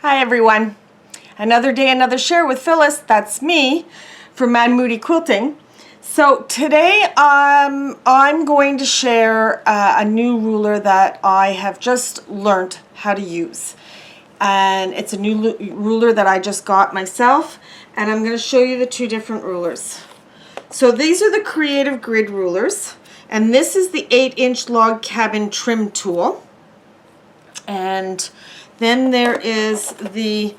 Hi everyone. Another day, another share with Phyllis. That's me from Mad Moody Quilting. So today I'm going to share a new ruler that I have just learned how to use. And it's a new ruler that I just got myself. And I'm going to show you the two different rulers. So these are the Creative Grid rulers. And this is the 8-inch log cabin trim tool. And then there is the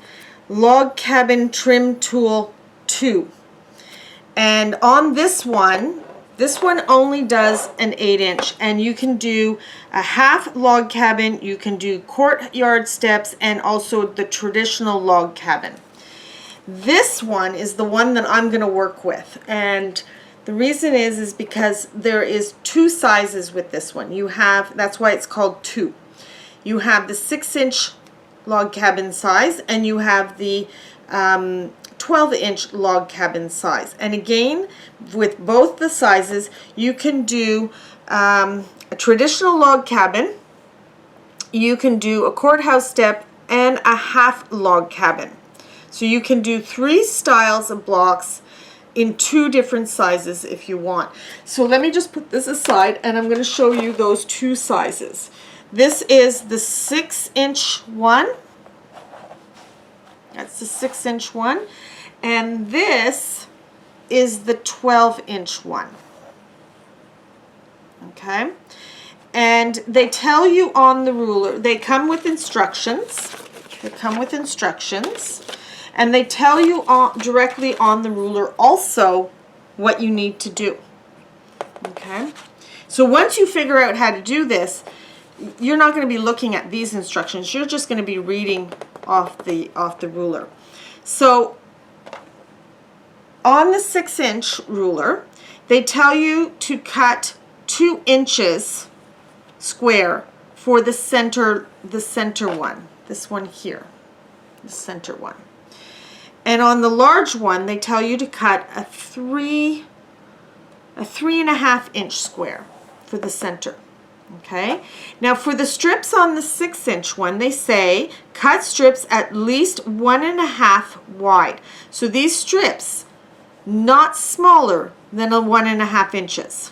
Log Cabin Trim Tool 2. And on this one only does an 8-inch, and you can do a half log cabin, you can do courtyard steps, and also the traditional log cabin. This one is the one that I'm going to work with, and the reason is because there is two sizes with this one. You have, that's why it's called 2. You have the 6-inch log cabin size, and you have the 12-inch log cabin size. And again, with both the sizes, you can do a traditional log cabin, you can do a courthouse step, and a half log cabin. So you can do 3 styles of blocks in 2 different sizes if you want. So let me just put this aside, and I'm going to show you those 2 sizes. This is the 6-inch one. That's the 6-inch one. And this is the 12-inch one. Okay? And they tell you on the ruler, they come with instructions. They come with instructions. And they tell you directly on the ruler also what you need to do. Okay? So once you figure out how to do this, you're not going to be looking at these instructions. You're just going to be reading off the ruler. So on the 6-inch ruler, they tell you to cut 2 inches square for the center one. This one here, the center one. And on the large one, they tell you to cut a 3.5 inch square for the center. Okay, now for the strips on the 6-inch one, they say cut strips at least 1.5 wide. So these strips, not smaller than 1.5 inches.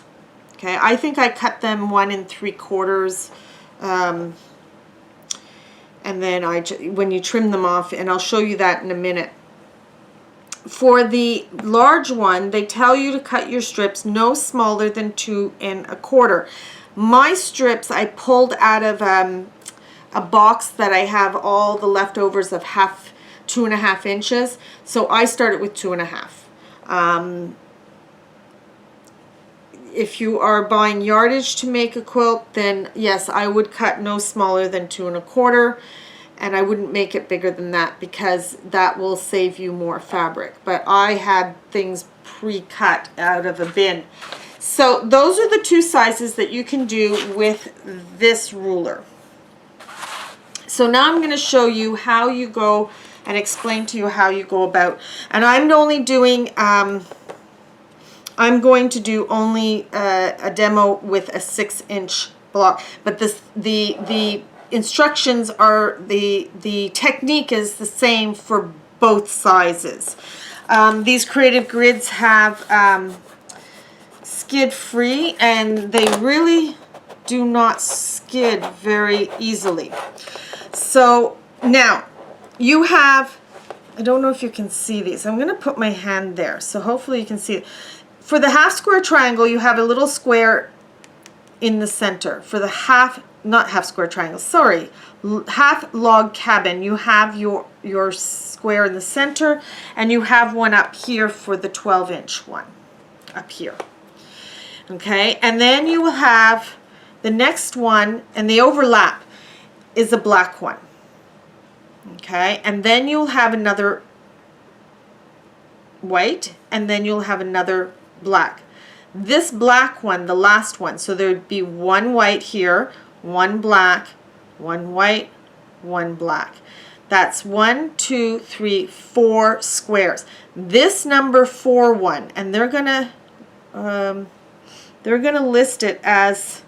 Okay, I think I cut them 1 3/4, and then when you trim them off, and I'll show you that in a minute. For the large one, they tell you to cut your strips no smaller than 2 1/4. My strips I pulled out of a box that I have all the leftovers of 2.5 inches. So I started with 2.5. If you are buying yardage to make a quilt, then yes, I would cut no smaller than 2 1/4, and I wouldn't make it bigger than that because that will save you more fabric. But I had things pre-cut out of a bin. So those are the 2 sizes that you can do with this ruler. So now I'm going to show you how you go and explain to you how you go about. And I'm only doing, I'm going to do only a demo with a 6-inch block. But the instructions are, the technique is the same for both sizes. These Creative Grids have skid free, and they really do not skid very easily. So now you have, I don't know if you can see these. I'm going to put my hand there, so hopefully you can see it. For the half square triangle, you have a little square in the center. For the half square triangle, sorry, half log cabin, you have your square in the center, and you have one up here for the 12-inch one up here. Okay, and then you will have the next one, and the overlap is a black one. Okay, and then you'll have another white, and then you'll have another black. This black one, the last one, so there would be 1 white here, 1 black, 1 white, 1 black. That's 1, 2, 3, 4 squares. This number 4 one, and they're gonna list it as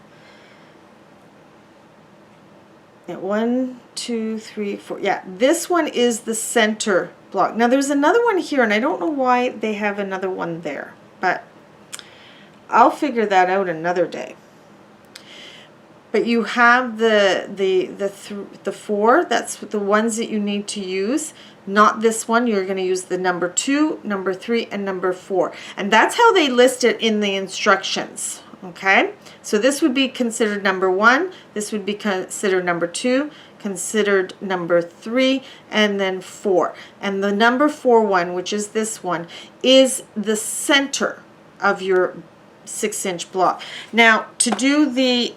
1, 2, 3, 4. Yeah, this one is the center block. Now there's another one here, and I don't know why they have another one there, but I'll figure that out another day. But you have the 4. That's the ones that you need to use. Not this one. You're going to use the number 2, number 3, and number 4. And that's how they list it in the instructions. Okay? So this would be considered number 1. This would be considered number 2, considered number 3, and then 4. And the number 4 one, which is this one, is the center of your 6-inch block. Now, to do the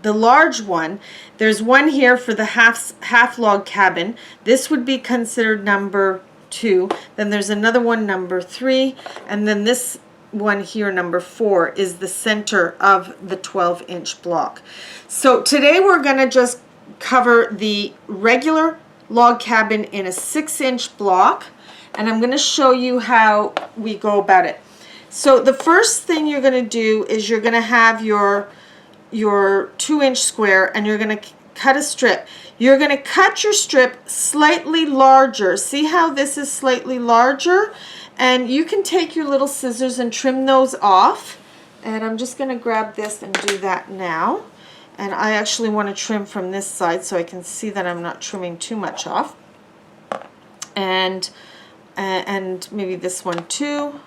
large one, there's one here for the half log cabin. This would be considered number 2. Then there's another one, number 3, and then this one here, number 4, is the center of the 12-inch block. So today we're going to just cover the regular log cabin in a 6-inch block, and I'm going to show you how we go about it. So the first thing you're going to do is you're going to have your 2-inch square, and you're going to cut a strip. You're going to cut your strip slightly larger. See how this is slightly larger? And you can take your little scissors and trim those off. And I'm just going to grab this and do that now. And I actually want to trim from this side so I can see that I'm not trimming too much off. And maybe this one too.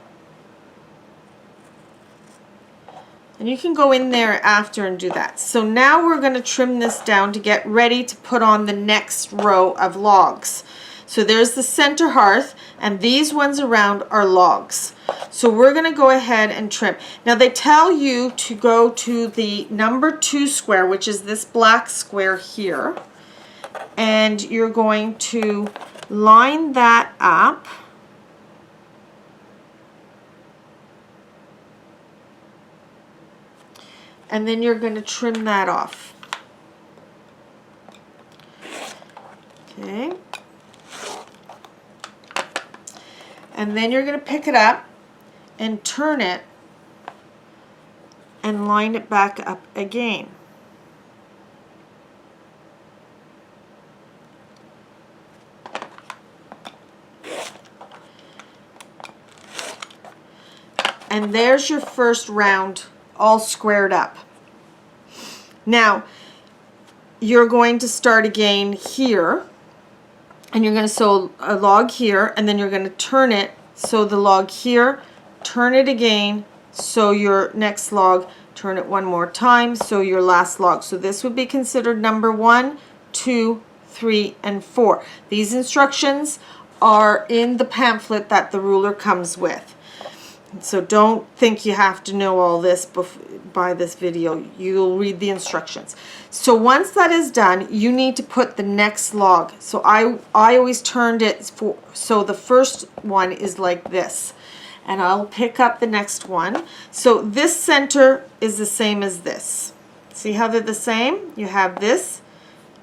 And you can go in there after and do that. So now we're going to trim this down to get ready to put on the next row of logs. So there's the center hearth, and these ones around are logs. So we're going to go ahead and trim. Now they tell you to go to the number 2 square, which is this black square here. And you're going to line that up. And then you're going to trim that off. Okay. And then you're going to pick it up and turn it and line it back up again. And there's your first round all squared up. Now you're going to start again here, and you're going to sew a log here, and then you're going to turn it, sew the log here, turn it again, sew your next log, turn it one more time, sew your last log. So this would be considered number 1, 2, 3, and 4. These instructions are in the pamphlet that the ruler comes with. So don't think you have to know all this by this video. You'll read the instructions. So once that is done, you need to put the next log. So I always turned it so the first one is like this. And I'll pick up the next one. So this center is the same as this. See how they're the same? You have this,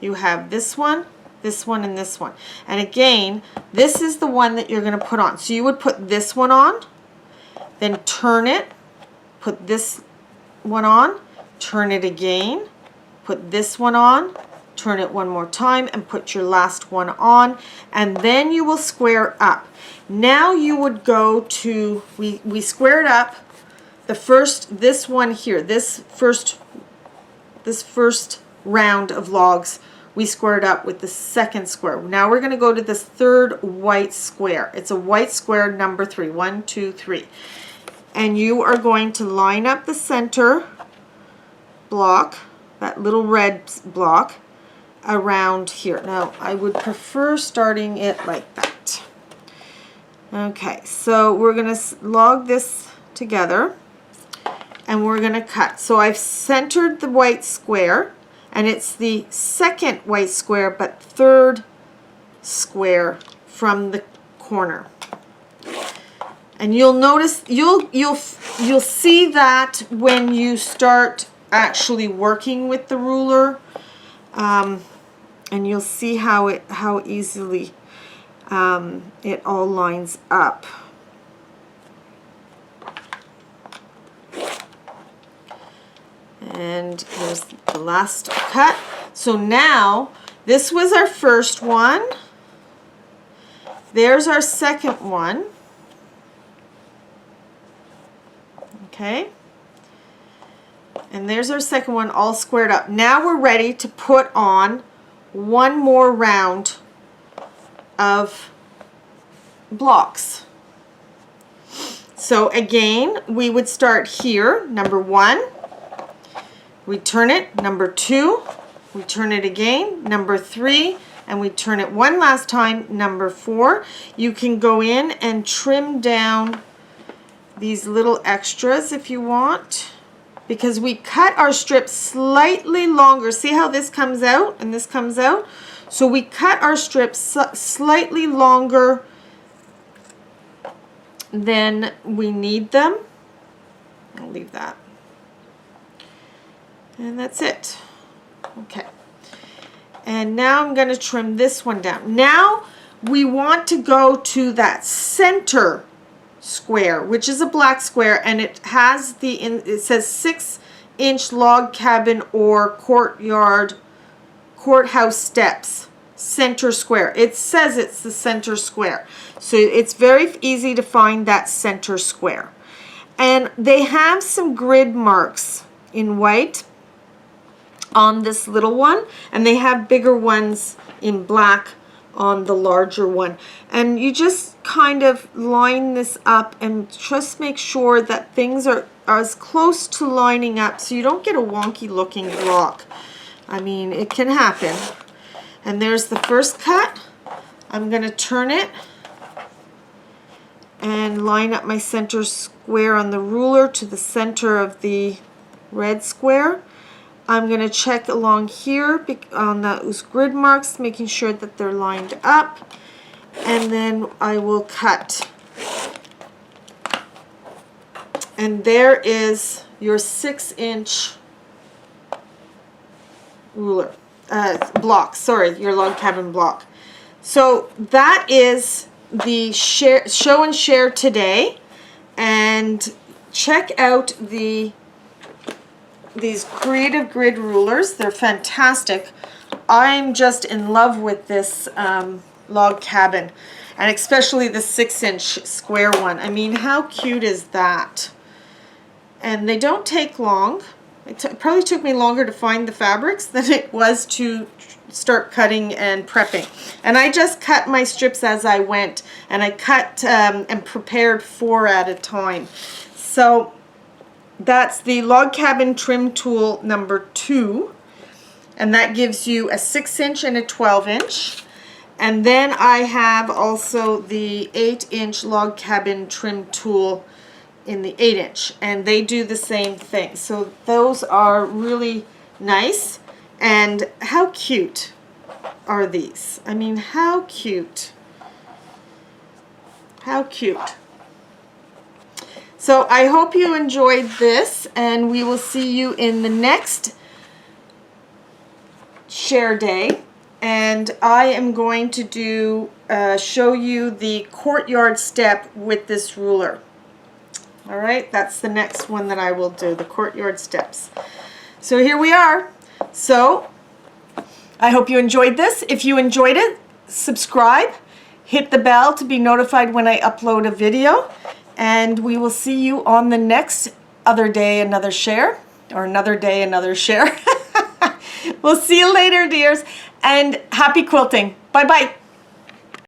you have this one, and this one. And again, this is the one that you're going to put on. So you would put this one on, then turn it, put this one on, turn it again, put this one on, turn it one more time, and put your last one on, and then you will square up. Now you would go to, we squared up the first, this one here, this first round of logs, we squared up with the second square. Now we're going to go to this third white square. It's a white square number 3. 1, 2, 3. And you are going to line up the center block, that little red block, around here. Now I would prefer starting it like that. Okay, so we're going to log this together and we're going to cut. So I've centered the white square, and it's the second white square but third square from the corner. And you'll notice, you'll see that when you start actually working with the ruler, and you'll see how easily it all lines up. And there's the last cut. So now, this was our first one. There's our second one. Okay. And there's our second one all squared up. Now we're ready to put on one more round of blocks. So again, we would start here, number 1. We turn it, number 2. We turn it again, number 3. And we turn it one last time, number 4. You can go in and trim down these little extras if you want, because we cut our strips slightly longer. See how this comes out and this comes out? So we cut our strips slightly longer than we need them. I'll leave that. And that's it. Okay. And now I'm going to trim this one down. Now we want to go to that center square, which is a black square, and it has it says 6-inch log cabin or courthouse steps, center square. It says it's the center square. So it's very easy to find that center square. And they have some grid marks in white on this little one, and they have bigger ones in black on the larger one. And you just kind of line this up and just make sure that things are as close to lining up so you don't get a wonky looking block. I mean, it can happen. And there's the first cut. I'm going to turn it and line up my center square on the ruler to the center of the red square. I'm going to check along here on those grid marks, making sure that they're lined up, and then I will cut. And there is your 6-inch ruler, block, sorry, your log cabin block. So that is the show and share today, and check out these creative grid rulers. They're fantastic. I'm just in love with this log cabin, and especially the 6-inch square one. I mean, how cute is that? And they don't take long. It probably took me longer to find the fabrics than it was to start cutting and prepping. And I just cut my strips as I went, and I cut and prepared 4 at a time. So that's the log cabin trim tool number 2, and that gives you a 6-inch and a 12-inch. And then I have also the 8-inch log cabin trim tool in the 8-inch, and they do the same thing. So those are really nice. And how cute are these? I mean, how cute. How cute. So I hope you enjoyed this, and we will see you in the next share day. And I am going to show you the courtyard step with this ruler. All right, that's the next one that I will do, the courtyard steps. So here we are. So I hope you enjoyed this. If you enjoyed it, subscribe, hit the bell to be notified when I upload a video. And we will see you on the next Other Day, Another Share, or Another Day, Another Share. We'll see you later, dears, and happy quilting. Bye-bye.